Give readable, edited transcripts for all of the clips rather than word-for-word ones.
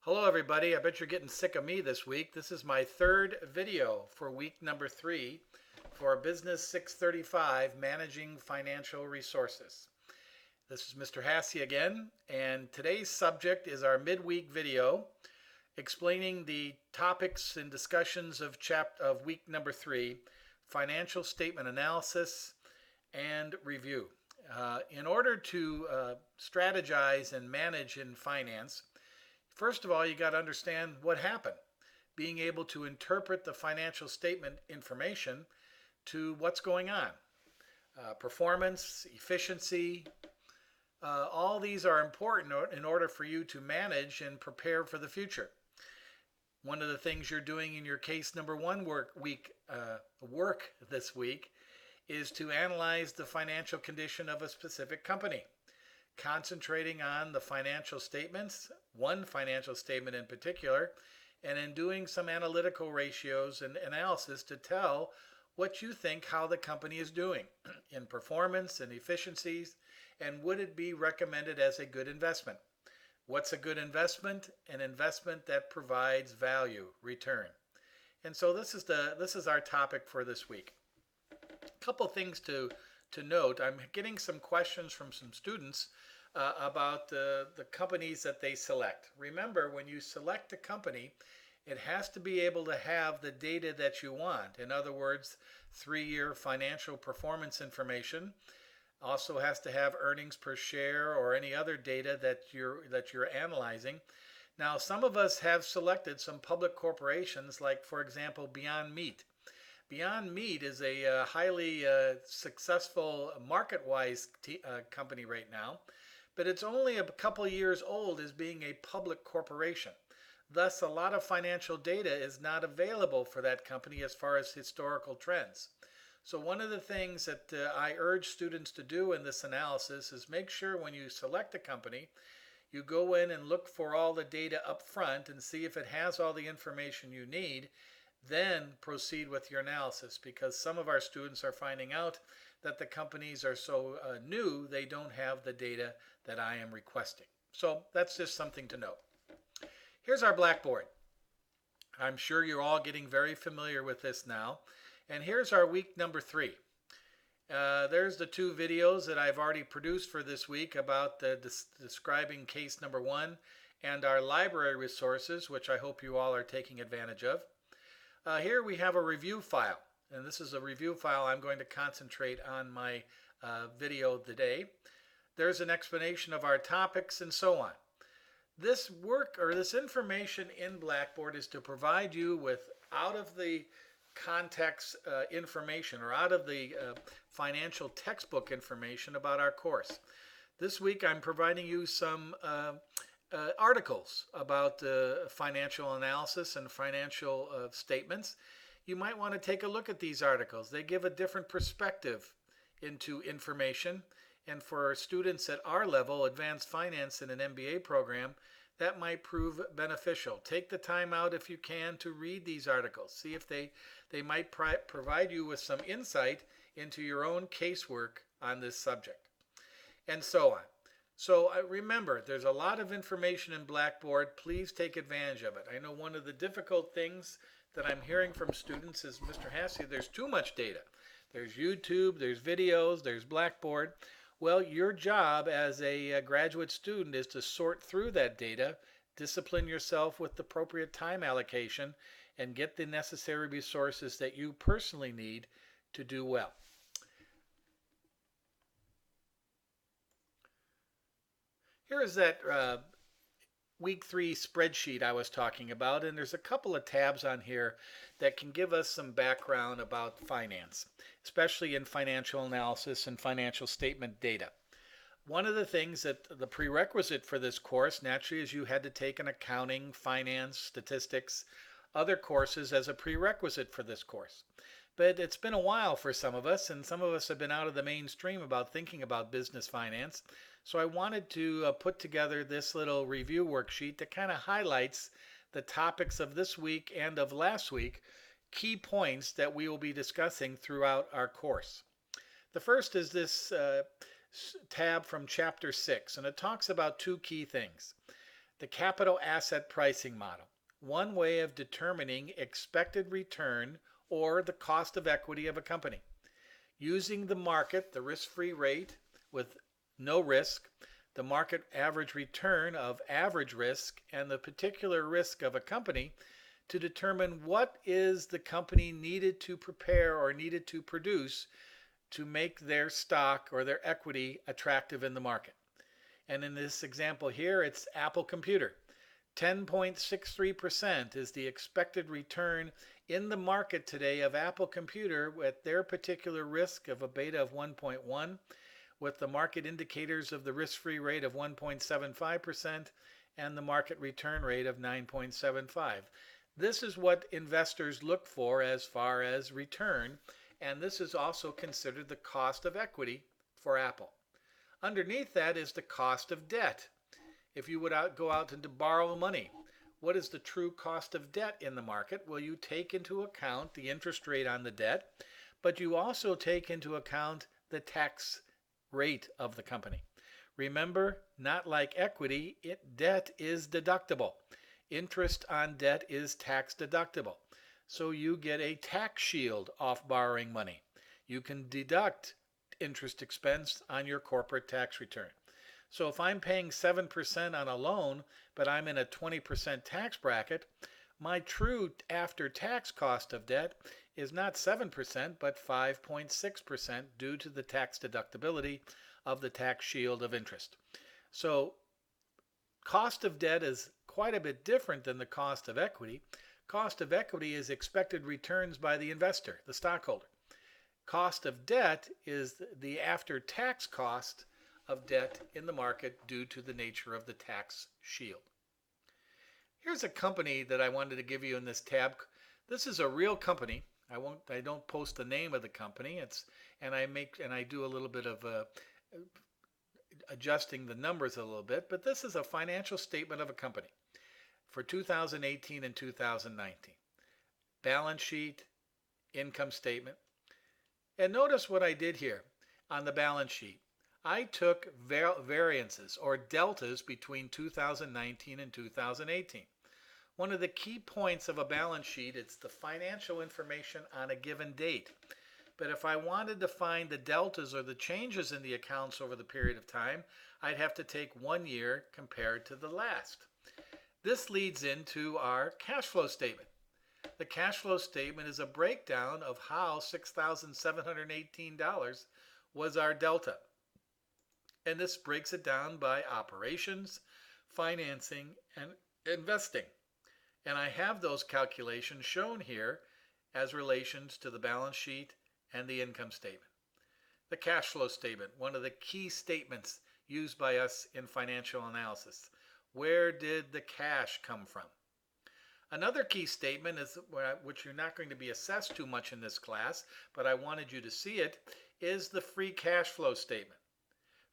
Hello everybody, I bet you're getting sick of me this week. This is my third video for week number 3 for Business 635, Managing Financial Resources. This is Mr. Hassey again, and today's subject is our midweek video explaining the topics and discussions of week number 3, Financial Statement Analysis and Review. In order to strategize and manage in finance, first of all, you got to understand what happened. Being able to interpret the financial statement information to what's going on. Performance, efficiency, all these are important in order for you to manage and prepare for the future. One of the things you're doing in your case number 1 work this week is to analyze the financial condition of a specific company, concentrating on the financial statements, one financial statement in particular, and in doing some analytical ratios and analysis to tell what you think how the company is doing in performance and efficiencies, and would it be recommended as a good investment. What's a good investment? An investment that provides value, return. And so this is our topic for this week. A couple things to note. I'm getting some questions from some students about the companies that they select. Remember, when you select a company, it has to be able to have the data that you want. In other words, 3-year financial performance information. Also has to have earnings per share or any other data that you're analyzing. Now, some of us have selected some public corporations, like, for example, Beyond Meat. Beyond Meat is a highly successful market-wise company right now, but it's only a couple years old as being a public corporation. Thus, a lot of financial data is not available for that company as far as historical trends. So one of the things that I urge students to do in this analysis is make sure when you select a company, you go in and look for all the data up front and see if it has all the information you need. Then proceed with your analysis, because some of our students are finding out that the companies are so new they don't have the data that I am requesting. So that's just something to note. Here's our blackboard. I'm sure you're all getting very familiar with this now. And here's our week number 3. There's the 2 videos that I've already produced for this week about describing case number 1 and our library resources, which I hope you all are taking advantage of. Here we have a review file, and this is a review file I'm going to concentrate on my video today. There's an explanation of our topics and so on. This information in Blackboard is to provide you with out of the context information, or out of the financial textbook information about our course. This week I'm providing you some articles about financial analysis and financial statements. You might want to take a look at these articles. They give a different perspective into information, and for students at our level, advanced finance in an MBA program, that might prove beneficial. Take the time out if you can to read these articles. See if they might provide you with some insight into your own casework on this subject, and so on. So remember, there's a lot of information in Blackboard. Please take advantage of it. I know one of the difficult things that I'm hearing from students is, Mr. Hassey, there's too much data. There's YouTube, there's videos, there's Blackboard. Well, your job as a graduate student is to sort through that data, discipline yourself with the appropriate time allocation, and get the necessary resources that you personally need to do well. Here is that week 3 spreadsheet I was talking about, and there's a couple of tabs on here that can give us some background about finance, especially in financial analysis and financial statement data. One of the things that the prerequisite for this course naturally is you had to take an accounting, finance, statistics, other courses as a prerequisite for this course. But it's been a while for some of us, and some of us have been out of the mainstream about thinking about business finance. So I wanted to put together this little review worksheet that kind of highlights the topics of this week and of last week, key points that we will be discussing throughout our course. The first is this tab from Chapter 6, and it talks about 2 key things. The capital asset pricing model, one way of determining expected return or the cost of equity of a company. Using the market, the risk-free rate with no risk, the market average return of average risk, and the particular risk of a company to determine what is the company needed to prepare or needed to produce to make their stock or their equity attractive in the market. And in this example here, it's Apple Computer. 10.63% is the expected return in the market today of Apple Computer with their particular risk of a beta of 1.1, with the market indicators of the risk-free rate of 1.75% and the market return rate of 9.75. This is what investors look for as far as return, and this is also considered the cost of equity for Apple. Underneath that is the cost of debt. If you would go out and to borrow money, what is the true cost of debt in the market? Well, you take into account the interest rate on the debt, but you also take into account the tax rate of the company. Remember, not like equity, debt is deductible. Interest on debt is tax deductible. So you get a tax shield off borrowing money. You can deduct interest expense on your corporate tax return. So if I'm paying 7% on a loan, but I'm in a 20% tax bracket, my true after-tax cost of debt is not 7%, but 5.6% due to the tax deductibility of the tax shield of interest. So cost of debt is quite a bit different than the cost of equity. Cost of equity is expected returns by the investor, the stockholder. Cost of debt is the after-tax cost of debt in the market due to the nature of the tax shield. Here's a company that I wanted to give you in this tab. This is a real company. I don't post the name of the company. And I do a little bit of adjusting the numbers a little bit, but this is a financial statement of a company for 2018 and 2019. Balance sheet, income statement. And notice what I did here on the balance sheet. I took variances or deltas between 2019 and 2018. One of the key points of a balance sheet is the financial information on a given date. But if I wanted to find the deltas or the changes in the accounts over the period of time, I'd have to take 1 year compared to the last. This leads into our cash flow statement. The cash flow statement is a breakdown of how $6,718 was our delta. And this breaks it down by operations, financing, and investing. And I have those calculations shown here as relations to the balance sheet and the income statement. The cash flow statement, one of the key statements used by us in financial analysis. Where did the cash come from? Another key statement, is which you're not going to be assessed too much in this class, but I wanted you to see it, is the free cash flow statement.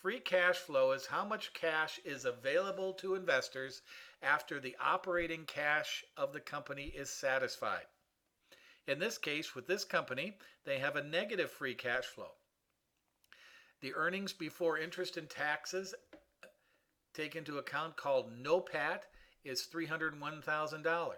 Free cash flow is how much cash is available to investors after the operating cash of the company is satisfied. In this case, with this company, they have a negative free cash flow. The earnings before interest and taxes take into account, called NOPAT, is $301,000.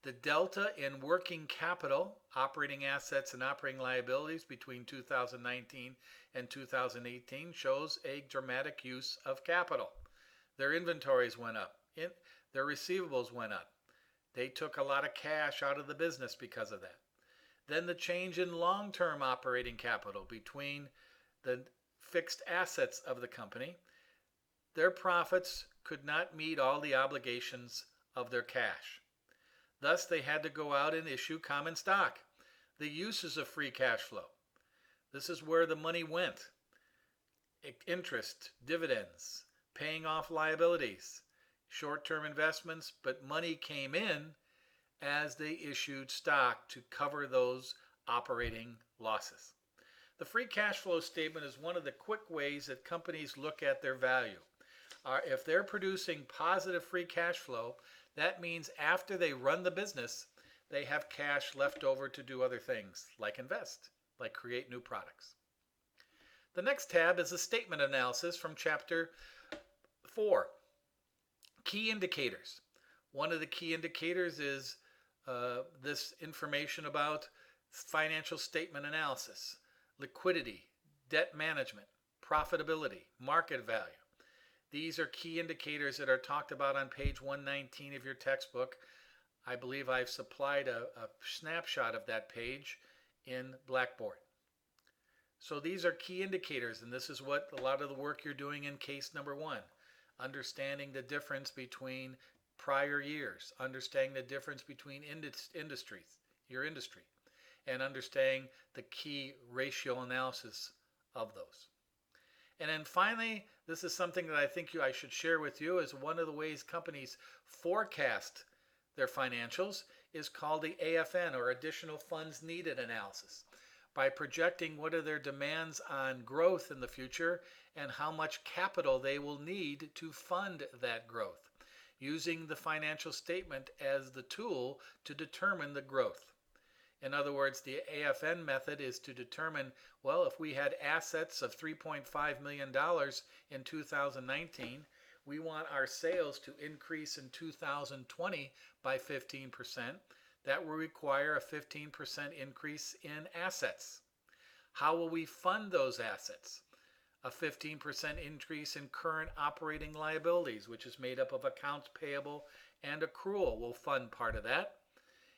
The delta in working capital, operating assets and operating liabilities between 2019 and 2018 shows a dramatic use of capital. Their inventories went up. Their receivables went up. They took a lot of cash out of the business because of that. Then the change in long-term operating capital between the fixed assets of the company. Their profits could not meet all the obligations of their cash. Thus, they had to go out and issue common stock. The uses of free cash flow. This is where the money went. Interest, dividends, paying off liabilities, short-term investments, but money came in as they issued stock to cover those operating losses. The free cash flow statement is one of the quick ways that companies look at their value. If they're producing positive free cash flow, that means after they run the business, they have cash left over to do other things, like invest, like create new products. The next tab is a statement analysis from Chapter 4. Key indicators. One of the key indicators is this information about financial statement analysis, liquidity, debt management, profitability, market value. These are key indicators that are talked about on page 119 of your textbook. I believe I've supplied a snapshot of that page in Blackboard. So these are key indicators, and this is what a lot of the work you're doing in case number 1. Understanding the difference between prior years, understanding the difference between industries, your industry, and understanding the key ratio analysis of those. And then finally, this is something that I think I should share with you, is one of the ways companies forecast their financials is called the AFN, or Additional Funds Needed analysis, by projecting what are their demands on growth in the future and how much capital they will need to fund that growth, using the financial statement as the tool to determine the growth. In other words, the AFN method is to determine, well, if we had assets of $3.5 million in 2019, we want our sales to increase in 2020 by 15%. That will require a 15% increase in assets. How will we fund those assets? A 15% increase in current operating liabilities, which is made up of accounts payable and accrual, will fund part of that.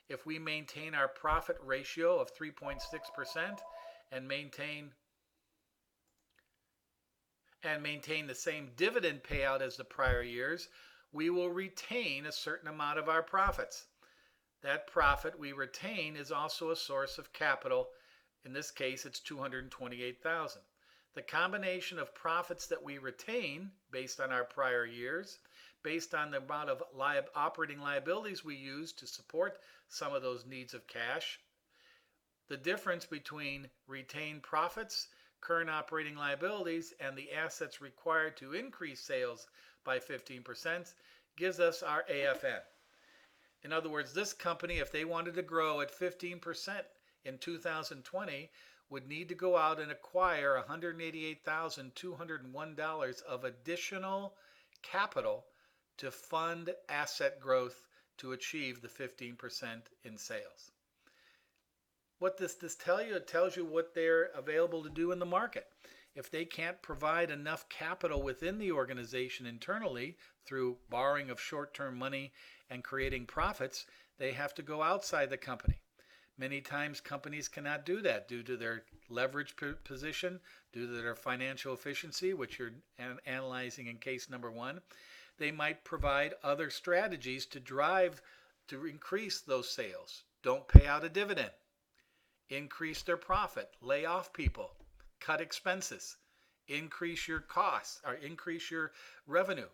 If we maintain our profit ratio of 3.6% and maintain the same dividend payout as the prior years, we will retain a certain amount of our profits. That profit we retain is also a source of capital. In this case, it's $228,000. The combination of profits that we retain based on our prior years, based on the amount of operating liabilities we use to support some of those needs of cash, the difference between retained profits, current operating liabilities, and the assets required to increase sales by 15% gives us our AFN. In other words, this company, if they wanted to grow at 15% in 2020, would need to go out and acquire $188,201 of additional capital to fund asset growth to achieve the 15% in sales. What does this tell you? It tells you what they're available to do in the market. If they can't provide enough capital within the organization internally through borrowing of short-term money and creating profits, they have to go outside the company. Many times companies cannot do that due to their leverage position, due to their financial efficiency, which you're analyzing in case number 1. They might provide other strategies to increase those sales. Don't pay out a dividend. Increase their profit. Lay off people. Cut expenses. Increase your costs or increase your revenue.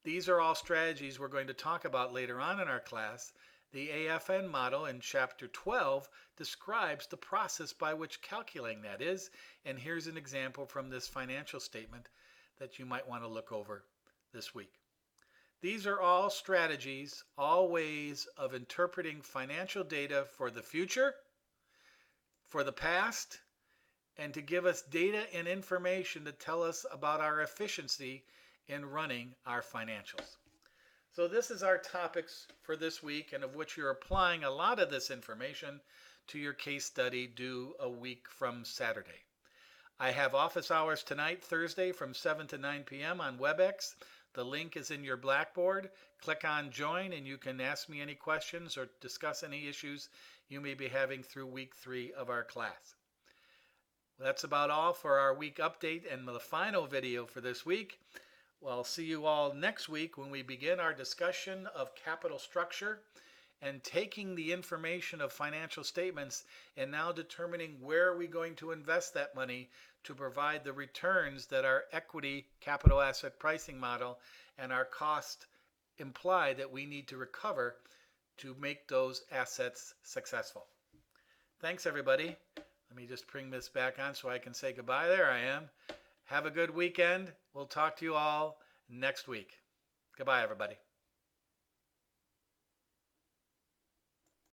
These are all strategies we're going to talk about later on in our class. The AFM model in chapter 12 describes the process by which calculating that is, and here's an example from this financial statement that you might want to look over this week. These are all strategies, all ways of interpreting financial data for the future, for the past, and to give us data and information to tell us about our efficiency in running our financials. So this is our topics for this week, and of which you're applying a lot of this information to your case study due a week from Saturday. I have office hours tonight, Thursday, from 7 to 9 p.m. on WebEx. The link is in your Blackboard. Click on Join, and you can ask me any questions or discuss any issues you may be having through week 3 of our class. That's about all for our week update and the final video for this week. Well, I'll see you all next week when we begin our discussion of capital structure and taking the information of financial statements and now determining where are we going to invest that money to provide the returns that our equity capital asset pricing model and our cost imply that we need to recover to make those assets successful. Thanks, everybody. Let me just bring this back on so I can say goodbye. There I am. Have a good weekend. We'll talk to you all next week. Goodbye, everybody.